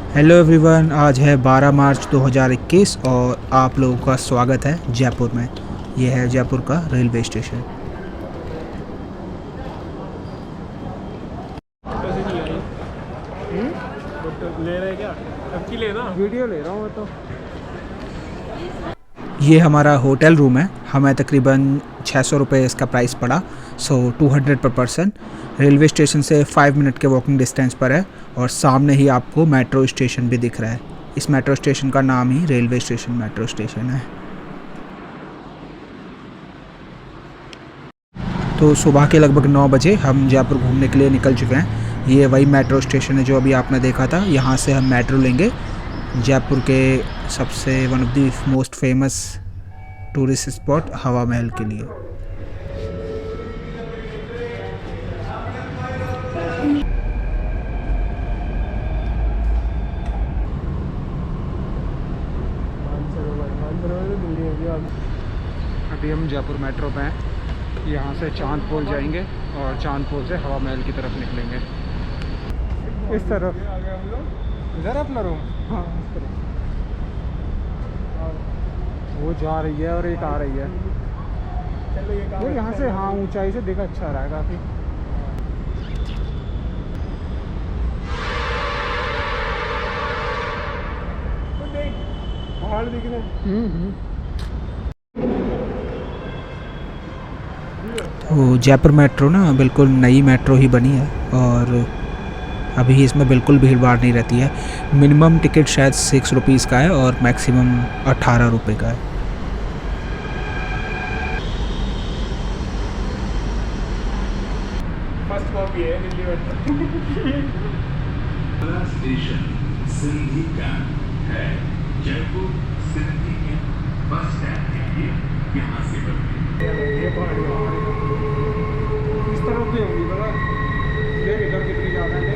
Hello everyone, आज है 12 मार्च 2021 और आप लोगों का स्वागत है जयपुर में। ये है जयपुर का रेलवे स्टेशन। ले रहे क्या? अब की लेना वीडियो ले रहा हूँ मैं तो। ये हमारा होटल रूम है। हमें तकरीबन 600 रुपये इसका प्राइस पड़ा। 200 पर पर्सन। रेलवे स्टेशन से 5 मिनट के वॉकिंग डिस्टेंस पर है और सामने ही आपको मेट्रो स्टेशन भी दिख रहा है। इस मेट्रो स्टेशन का नाम ही रेलवे स्टेशन मेट्रो स्टेशन है। तो सुबह के लगभग 9 बजे हम जयपुर घूमने के लिए निकल चुके हैं। ये वही मेट्रो स्टेशन है जो अभी आपने देखा था। यहाँ से हम मेट्रो लेंगे जयपुर के सबसे one of the most famous tourist spot हवा महल के लिए। अभी हम जयपुर मेट्रो पे हैं। यहाँ से चांद पोल जाएंगे और चांद पोल से हवा महल की तरफ निकलेंगे। इस तरफ इधर अपना रूम। हाँ, इस तरफ वो जा रही है और एक आ रही है। ये यहाँ से हाँ ऊंचाई से देखा अच्छा रहा है काफ़ी। पहाड़ दिख रहे। तो जयपुर मेट्रो ना बिल्कुल नई मेट्रो ही बनी है और अभी इसमें बिल्कुल भीड़ भाड़ नहीं रहती है। मिनिमम टिकट शायद 6 रुपीज़ का है और मैक्सिमम 18 रुपये का है। फर्स्ट कॉपी है दिल्ली में। स्टेशन सिंधी कैंप है। Jaipur Sindhi camp bus stand के लिए यहाँ से ये पहाड़ी इस तरफ भी होगी बड़ा। देख इधर कितनी ज़्यादा है।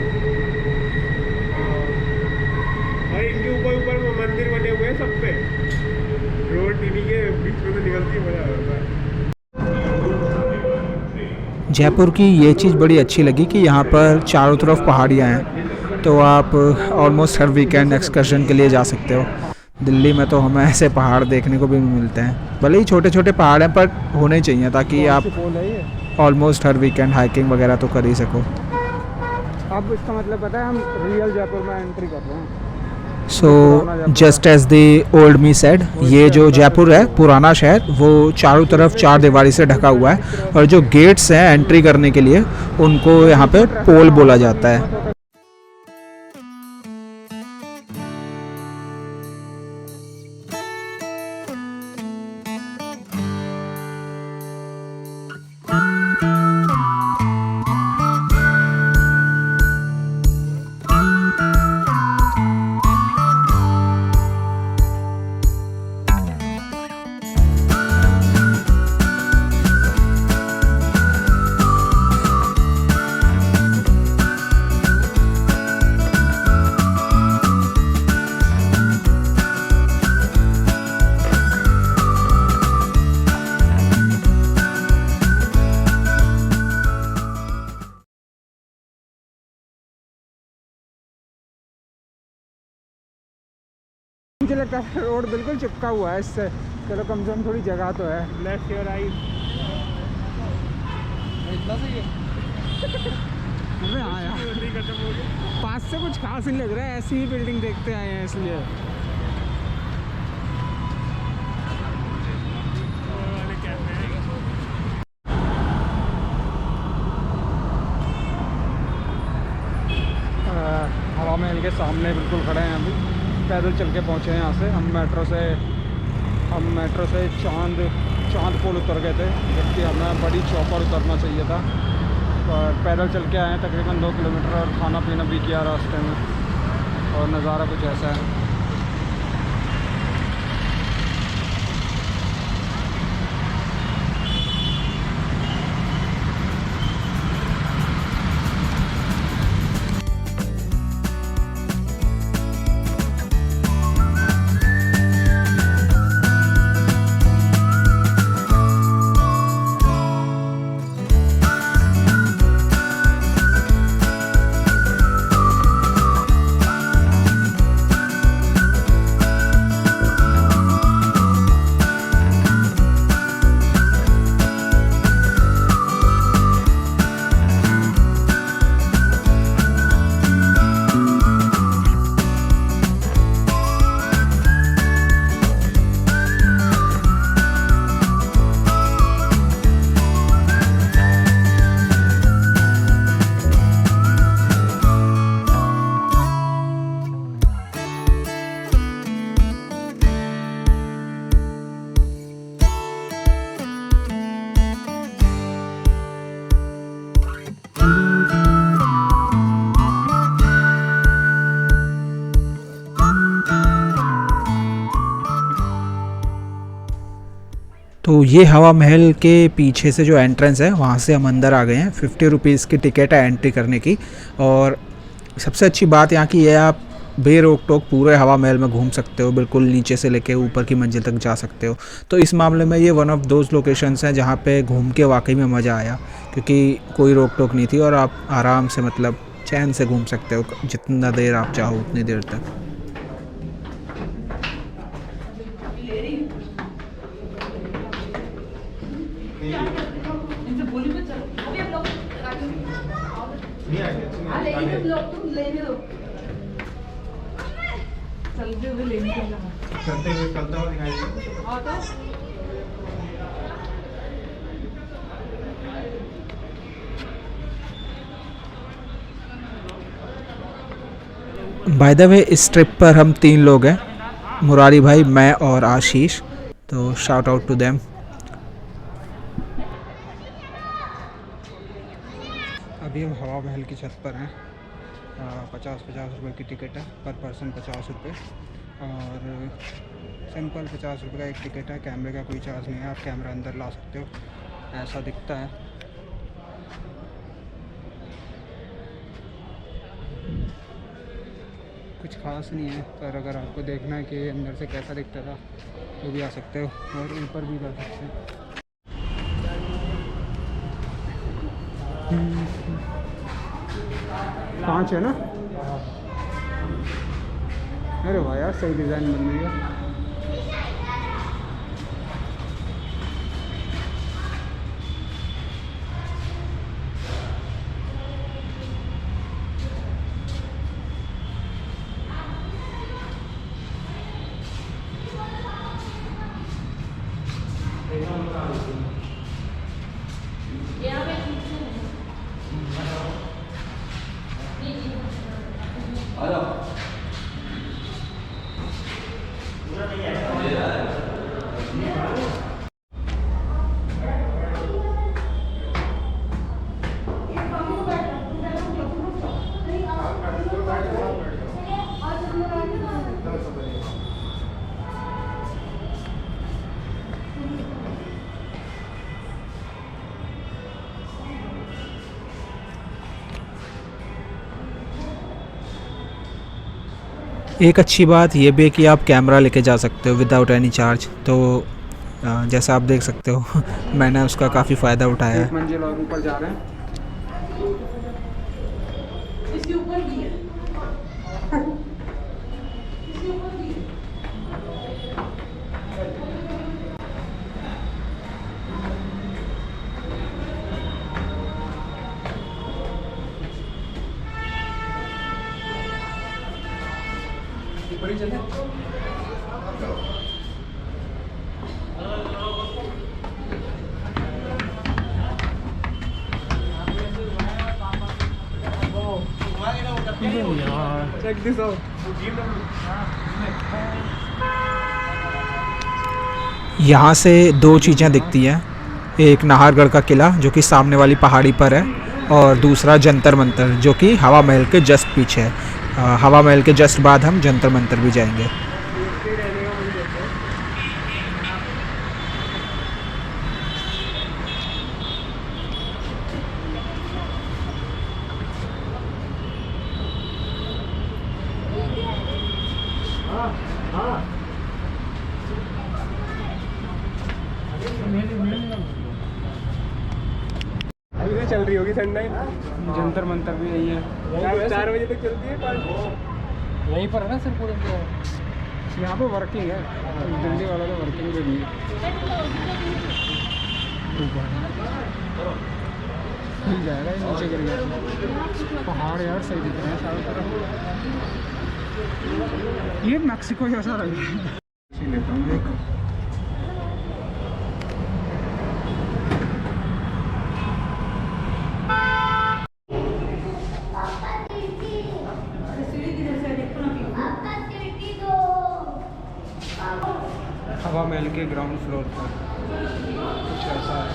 भाई इनके ऊपर ऊपर वो मंदिर बने हुए हैं सब पे। रोड टीवी के बीच में से निकलती है, मजा आता है। जयपुर की ये चीज़ बड़ी अच्छी लगी कि यहाँ पर चारों तरफ पहाड़ियाँ हैं, तो आप ऑलमोस्ट हर वीकेंड एक्सकर्शन के लिए जा सकते हो। दिल्ली में तो हमें ऐसे पहाड़ देखने को भी मिलते हैं, भले ही छोटे छोटे पहाड़ हैं पर होने चाहिए ताकि आप ऑलमोस्ट हर वीकेंड हाइकिंग वगैरह तो कर ही सको। अब इसका मतलब पता है, हम रियल जयपुर में एंट्री कर रहे हैं। So just as the old me said, ये जो जयपुर है पुराना शहर, वो चारों तरफ चार दीवारी से ढका हुआ है और जो गेट्स हैं एंट्री करने के लिए उनको यहाँ पे पोल बोला जाता है। मुझे लगता है रोड बिल्कुल चिपका हुआ है इससे। चलो कम से कम थोड़ी जगह तो है। Left your right. इतना सही है। अबे हाँ यार, पास से कुछ खास नहीं लग रहा है, ऐसी ही बिल्डिंग देखते आए हैं इसलिए। हवा महल के सामने बिल्कुल खड़े हैं अभी। पैदल चल के पहुँचे हैं यहाँ से। हम मेट्रो से चांद पोल उतर गए थे, जबकि हमें बड़ी चौपर उतरना चाहिए था। पर पैदल चल के आए हैं तकरीबन 2 किलोमीटर और खाना पीना भी किया रास्ते में। और नज़ारा कुछ ऐसा है। तो ये हवा महल के पीछे से जो एंट्रेंस है वहाँ से हम अंदर आ गए हैं। 50 रुपीज़ की टिकट है एंट्री करने की। और सबसे अच्छी बात यहाँ की है, आप बेरोक टोक पूरे हवा महल में घूम सकते हो, बिल्कुल नीचे से लेके ऊपर की मंजिल तक जा सकते हो। तो इस मामले में ये वन ऑफ दोज लोकेशंस हैं जहाँ पे घूम के वाकई में मज़ा आया, क्योंकि कोई रोक टोक नहीं थी और आप आराम से मतलब चैन से घूम सकते हो जितना देर आप चाहो उतनी देर तक। बाय द वे इस ट्रिप पर हम 3 लोग हैं, मुरारी भाई, मैं और आशीष, तो शाउट आउट टू देम। अभी हम हवा महल की छत पर हैं। 50 रुपये की टिकट है, पर पर्सन 50 रुपये, और सिंपल 50 रुपये का एक टिकट है। कैमरे का कोई चार्ज नहीं है, आप कैमरा अंदर ला सकते हो, ऐसा दिखता है। कुछ खास नहीं है, पर अगर आपको देखना है कि अंदर से कैसा दिखता था तो भी आ सकते हो, और ऊपर भी जा सकते हो। कांच है ना? अरे वाह यार, सही डिज़ाइन बन रही है। एक अच्छी बात ये भी है कि आप कैमरा लेके जा सकते हो विदाउट एनी चार्ज। तो जैसा आप देख सकते हो मैंने उसका काफ़ी फ़ायदा उठाया है। एक मंजिल और ऊपर जा रहे हैं। इसके ऊपर भी है, इसके ऊपर भी है। बड़ी जल्दी check this out. यहाँ से 2 चीज़ें दिखती हैं, एक नाहरगढ़ का किला जो कि सामने वाली पहाड़ी पर है, और दूसरा जंतर मंतर जो कि हवा महल के जस्ट पीछे है। हवा महल के जस्ट बाद हम जंतर मंतर भी जाएंगे। अभी चल रही होगी सनलाइट। जंतर मंतर भी यही है, 4 बजे तक चलती है। वहीं पर है ना सिर्फ पूरे यहाँ पे वर्किंग है, दिल्ली वाला तो वर्किंग भी नहीं है। मिल जाएगा, ये नीचे गिर गया। पहाड़ यार सही दिख रहे हैं चारों तरफ। ये मैक्सिको जैसा लग रहा है। लेता हूँ एक। हवा महल के ग्राउंड फ्लोर पर कुछ ऐसा है।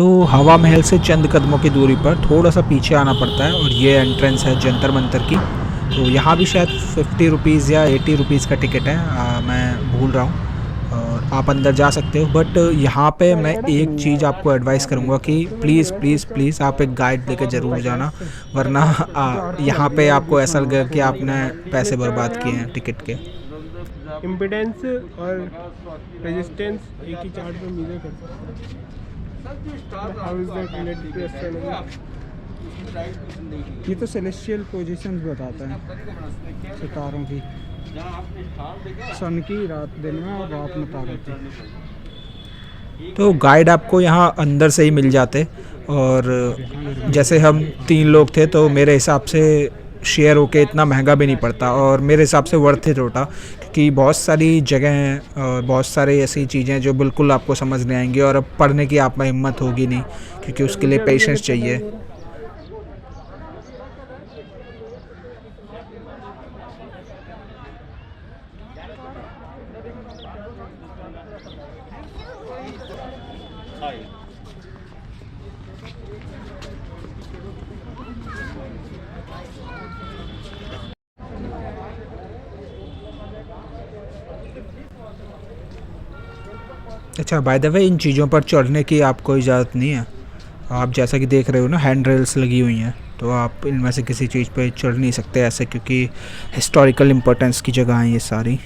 तो हवा महल से चंद कदमों की दूरी पर थोड़ा सा पीछे आना पड़ता है और ये एंट्रेंस है जंतर मंतर की। तो यहाँ भी शायद 50 रुपीज़ या 80 रुपीज़ का टिकट है, मैं भूल रहा हूँ। और आप अंदर जा सकते हो, बट यहाँ पे मैं एक चीज़ आपको एडवाइस करूँगा कि प्लीज़ प्लीज़ प्लीज़ आप एक गाइड लेके ज़रूर जाना, वरना यहाँ पे आपको ऐसा लगेगा कि आपने पैसे बर्बाद किए हैं टिकट के। इम्पिडेंस और रेजिस्टेंस एक ही चार्ट पे मेजर करते हैं। How is that related to astronomy? ये तो सेलेस्टियल पोजीशंस बताता है सितारों की, सन की, रात दिन में और रात में तारों की। तो गाइड आपको यहाँ अंदर से ही मिल जाते, और जैसे हम 3 लोग थे तो मेरे हिसाब से शेयर होके इतना महंगा भी नहीं पड़ता, और मेरे हिसाब से वर्थ इट होता, क्योंकि बहुत सारी जगह हैं और बहुत सारी ऐसी चीज़ें जो बिल्कुल आपको समझ नहीं आएंगी और अब पढ़ने की आप में हिम्मत होगी नहीं, क्योंकि उसके लिए पेशेंस चाहिए। अच्छा, बाय द वे इन चीज़ों पर चढ़ने की आपको इजाज़त नहीं है। आप जैसा कि देख रहे हो ना, हैंड रेल्स लगी हुई हैं, तो आप इनमें से किसी चीज़ पे चढ़ नहीं सकते ऐसे, क्योंकि हिस्टोरिकल इम्पोर्टेंस की जगह हैं ये सारी।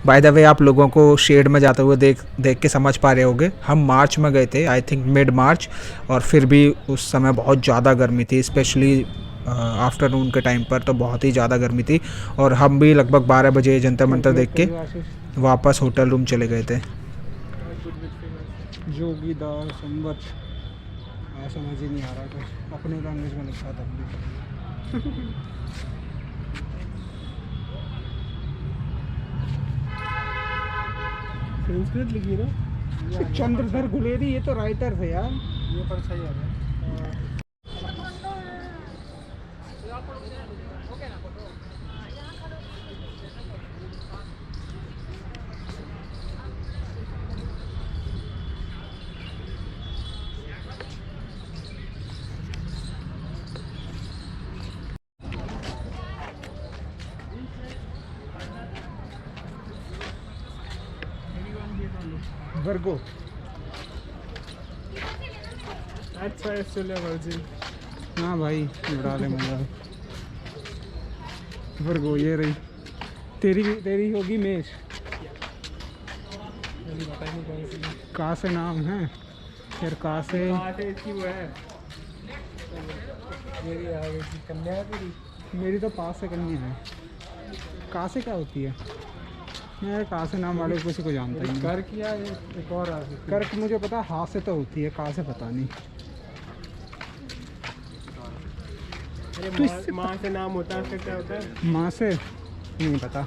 बाय द वे आप लोगों को शेड में जाते हुए देख के समझ पा रहे होगे, हम मार्च में गए थे, आई थिंक मिड मार्च, और फिर भी उस समय बहुत ज़्यादा गर्मी थी, स्पेशली आफ्टरनून के टाइम पर तो बहुत ही ज़्यादा गर्मी थी। और हम भी लगभग 12 बजे जंतर मंतर देख के वापस होटल रूम चले गए थे। जोगीदार संवत, समझ ही नहीं आ रहा कुछ, अपने लैंग्वेज में लिखा था। संस्कृत लिखी ना, चंद्रधर गुलेरी, ये तो राइटर थे यार। ये पर सही आ गया। वर्गो, अच्छा ऑस्ट्रेलिया वर्जिन। हाँ भाई, उड़ा ले मजा। वर्गो ये रही, तेरी होगी मेष। का से नाम है फिर, का से इसकी वो है, मेरी आ गई थी कन्या है तेरी। मेरी तो पास से कन्या है। का से क्या होती है? मैं का से नाम वाले किसी को जानता ही नहीं। कर किया एक और आ गई। कर्क मुझे पता, हाथ से तो होती है, का से पता नहीं। अरे माँ से नाम होता है, फिर क्या होता है? माँ से नहीं पता।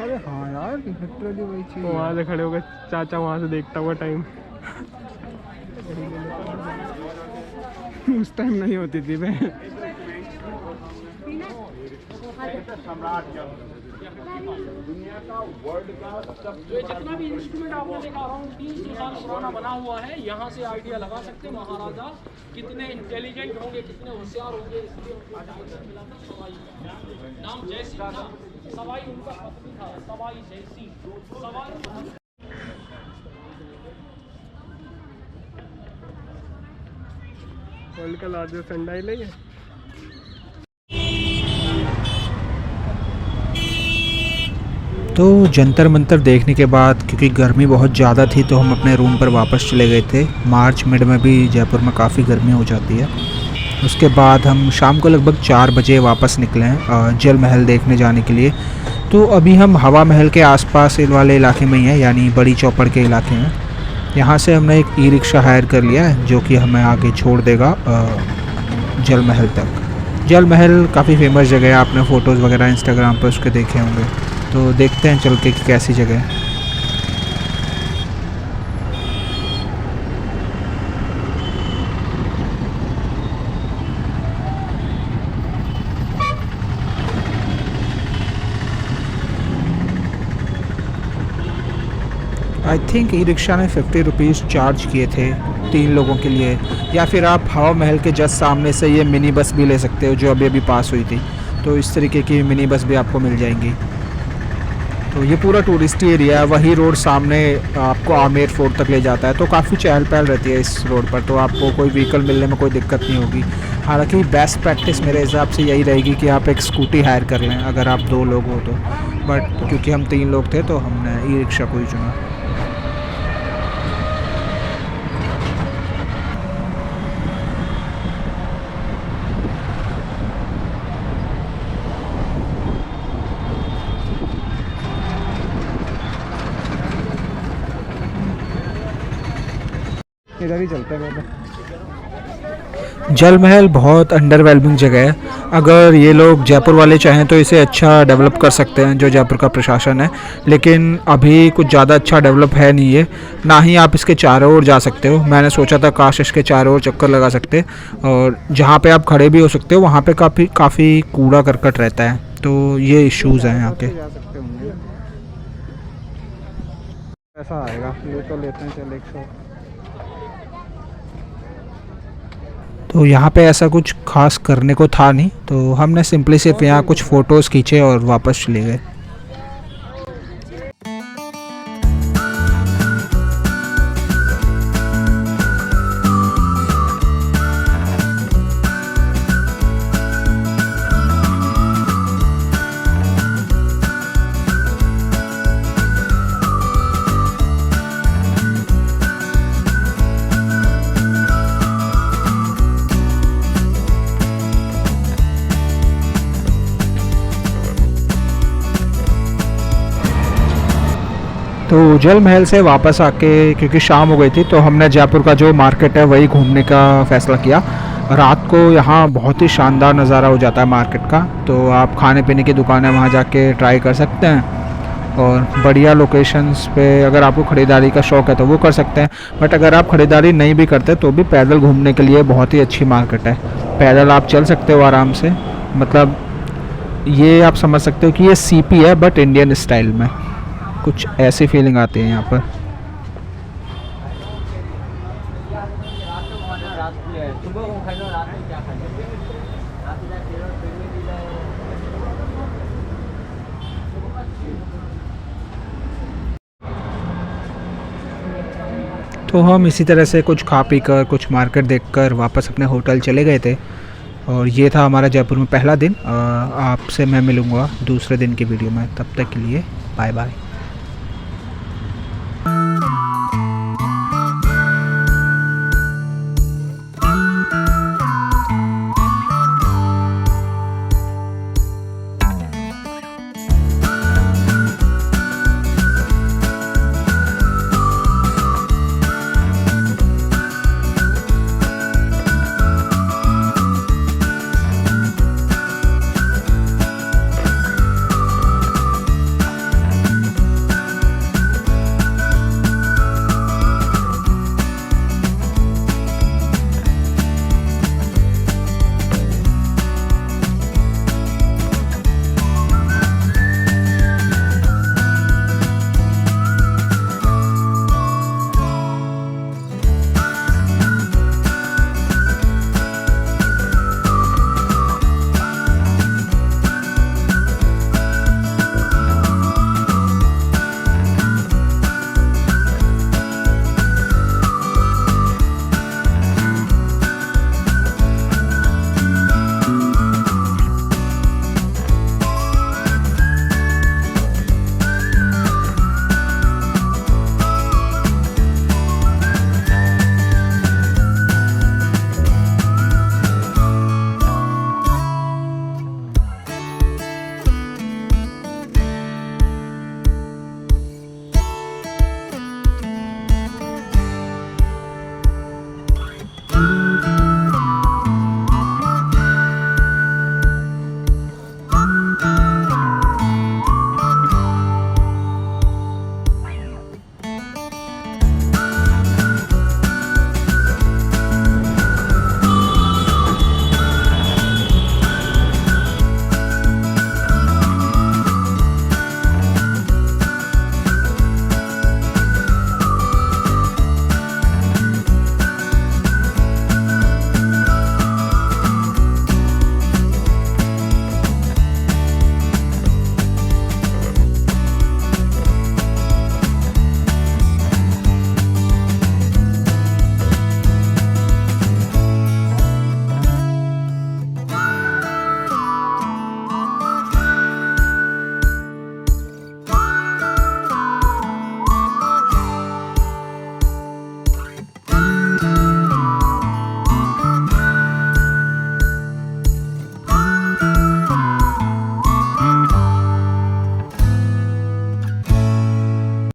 अरे हाँ यार, लिटरली वही चीज़। वहाँ से खड़े हो गए, चाचा वहाँ से देखता हुआ टाइम। उस टाइम नहीं होती थी मैं। जो जितना भी इंस्ट्रूमेंट आपने देखा अराउंड 300 साल पुराना बना हुआ है, यहाँ से आइडिया लगा सकते हैं महाराजा कितने इंटेलिजेंट होंगे, कितने होशियार होंगे। इसलिए सवाई नाम जयसी था, सवाई उनका पत्नी था, सवाई जयसी। सवाई वर्ल्ड का लार्जेस्ट सनडाइल है ये। तो जंतर मंतर देखने के बाद, क्योंकि गर्मी बहुत ज़्यादा थी, तो हम अपने रूम पर वापस चले गए थे। मार्च मिड में भी जयपुर में काफ़ी गर्मी हो जाती है। उसके बाद हम शाम को लगभग 4 बजे वापस निकले हैं जल महल देखने जाने के लिए। तो अभी हम हवा महल के आसपास वाले इलाके में ही हैं, यानी बड़ी चौपड़ के इलाके में। यहाँ से हमने एक ई रिक्शा हायर कर लिया है, जो कि हमें आगे छोड़ देगा जल महल तक। जल महल काफ़ी फेमस जगह है, आपने फ़ोटोज़ वगैरह इंस्टाग्राम पर उसके देखे होंगे। तो देखते हैं चल के कि कैसी जगह है। आई थिंक ई रिक्शा ने 50 रुपीज़ चार्ज किए थे 3 लोगों के लिए, या फिर आप हवा महल के जस्ट सामने से ये मिनी बस भी ले सकते हो जो अभी अभी पास हुई थी। तो इस तरीके की मिनी बस भी आपको मिल जाएंगी। तो ये पूरा टूरिस्ट एरिया है, वही रोड सामने आपको आमेर फोर्ट तक ले जाता है। तो काफ़ी चहल पहल रहती है इस रोड पर, तो आपको कोई व्हीकल मिलने में कोई दिक्कत नहीं होगी। हालांकि बेस्ट प्रैक्टिस मेरे हिसाब से यही रहेगी कि आप एक स्कूटी हायर कर लें अगर आप 2 लोग हो तो, बट क्योंकि हम 3 लोग थे तो हमने ई रिक्शा को ही चुना। इधर ही चलते हैं पहले। जल महल बहुत अंडरवेलमिंग जगह है। अगर ये लोग जयपुर वाले चाहें तो इसे अच्छा डेवलप कर सकते हैं, जो जयपुर का प्रशासन है, लेकिन अभी कुछ ज़्यादा अच्छा डेवलप है नहीं है। ना ही आप इसके चारों ओर जा सकते हो। मैंने सोचा था काश इसके चारों ओर चक्कर लगा सकते, और जहाँ पे आप खड़े भी हो सकते हो वहाँ पे काफ़ी कूड़ा करकट रहता है। तो ये इश्यूज़ हैं यहाँ के। जा सकते होंगे, ऐसा आएगा। ये तो लेते हैं, चल 100। तो यहाँ पे ऐसा कुछ खास करने को था नहीं, तो हमने सिंपली सिर्फ यहाँ कुछ फ़ोटोज़ खींचे और वापस चले गए। तो जल महल से वापस आके, क्योंकि शाम हो गई थी, तो हमने जयपुर का जो मार्केट है वही घूमने का फ़ैसला किया। रात को यहाँ बहुत ही शानदार नज़ारा हो जाता है मार्केट का, तो आप खाने पीने की दुकानें वहाँ जाके ट्राई कर सकते हैं। और बढ़िया लोकेशंस पे अगर आपको ख़रीदारी का शौक़ है तो वो कर सकते हैं, बट अगर आप ख़रीदारी नहीं भी करते तो भी पैदल घूमने के लिए बहुत ही अच्छी मार्केट है। पैदल आप चल सकते हो आराम से, मतलब ये आप समझ सकते हो कि ये सीपी है बट इंडियन स्टाइल में, कुछ ऐसी फीलिंग आती है यहाँ पर। तो हम इसी तरह से कुछ खा पी कर, कुछ मार्केट देखकर वापस अपने होटल चले गए थे। और ये था हमारा जयपुर में पहला दिन। आपसे मैं मिलूँगा दूसरे दिन की वीडियो में, तब तक के लिए बाय बाय।